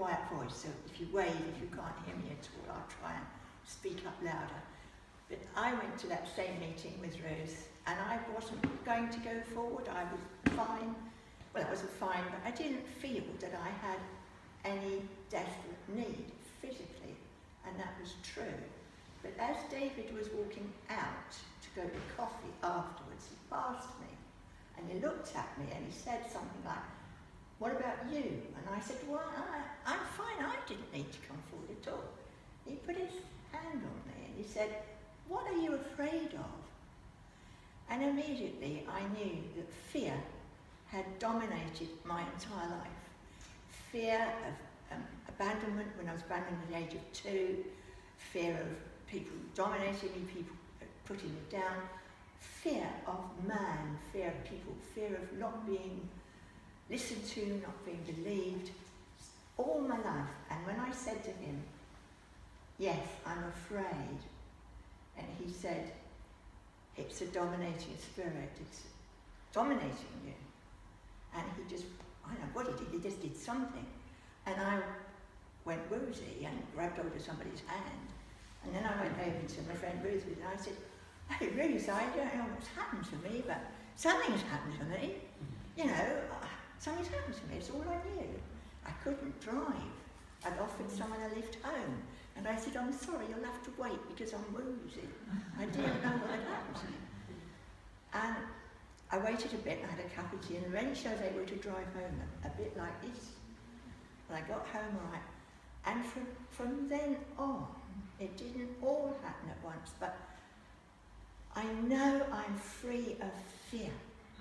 quiet voice, so if you wave, if you can't hear me at all, I'll try and speak up louder. But I went to that same meeting with Ruth, and I wasn't going to go forward. I was fine. Well, I wasn't fine, but I didn't feel that I had any desperate need physically, and that was true. But as David was walking out to go to coffee afterwards, he passed me, and he looked at me, and he said something like, "What about you?" And I said, "Well, I'm fine. I didn't need to come forward at all." He put his hand on me, and he said, "What are you afraid of?" And immediately I knew that fear had dominated my entire life. Fear of abandonment when I was abandoned at the age of 2, fear of people dominating me, people putting me down, fear of man, fear of people, fear of not being listened to, not being believed, all my life. And when I said to him, "Yes, I'm afraid," and he said, "It's a dominating spirit, it's dominating you." And he just, I don't know what he did, he just did something. And I went woozy and grabbed hold of somebody's hand. And then I went over to my friend Ruth and I said, "Hey Ruth, I don't know what's happened to me, but something's happened to me. You know, something's happened to me, it's all I knew. I couldn't drive. I'd offered someone a lift home. And I said, "I'm sorry, you'll have to wait because I'm woozy." I didn't know what had happened to me. And I waited a bit, I had a cup of tea, and eventually I was able to drive home a bit like this. But I got home all right. And from then on, it didn't all happen at once, but I know I'm free of fear.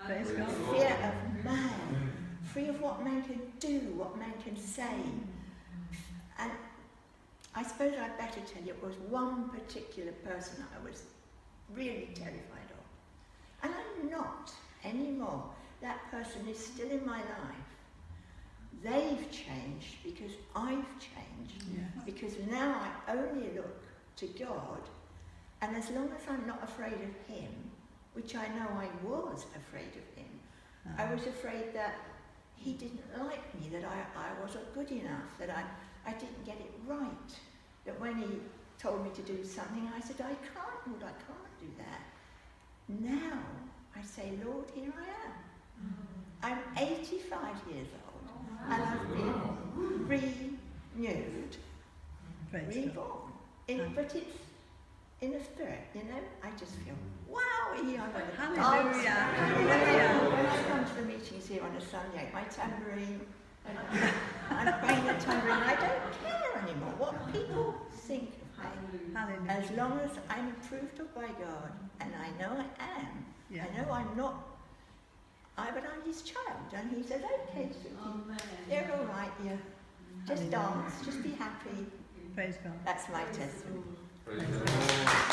Praise God. Fear of man. Free of what man can do, what man can say. And I suppose I'd better tell you, it was one particular person I was really terrified of. And I'm not anymore. That person is still in my life. They've changed because I've changed. Yes. Because now I only look to God, and as long as I'm not afraid of him, which I know I was afraid of him, I was afraid that he didn't like me, that I wasn't good enough, that I didn't get it right. That when he told me to do something, I said, "I can't, Lord, I can't do that." Now I say, "Lord, here I am." I'm 85 years old, and I've been renewed, Praise God. reborn. But it's in the spirit, you know. I just feel, wow, I'm going to Hallelujah. dance. Hallelujah. When I come to the meetings here on a Sunday, my tambourine, I'm playing the tambourine. I don't care anymore what people think of me. Hallelujah. As long as I'm approved of by God, and I know I am. Yeah. I know I'm not, but I'm his child, and he says, "Okay, sweetie, they're all right, yeah. Just dance, just be happy." Praise God. That's my testimony. Praise God.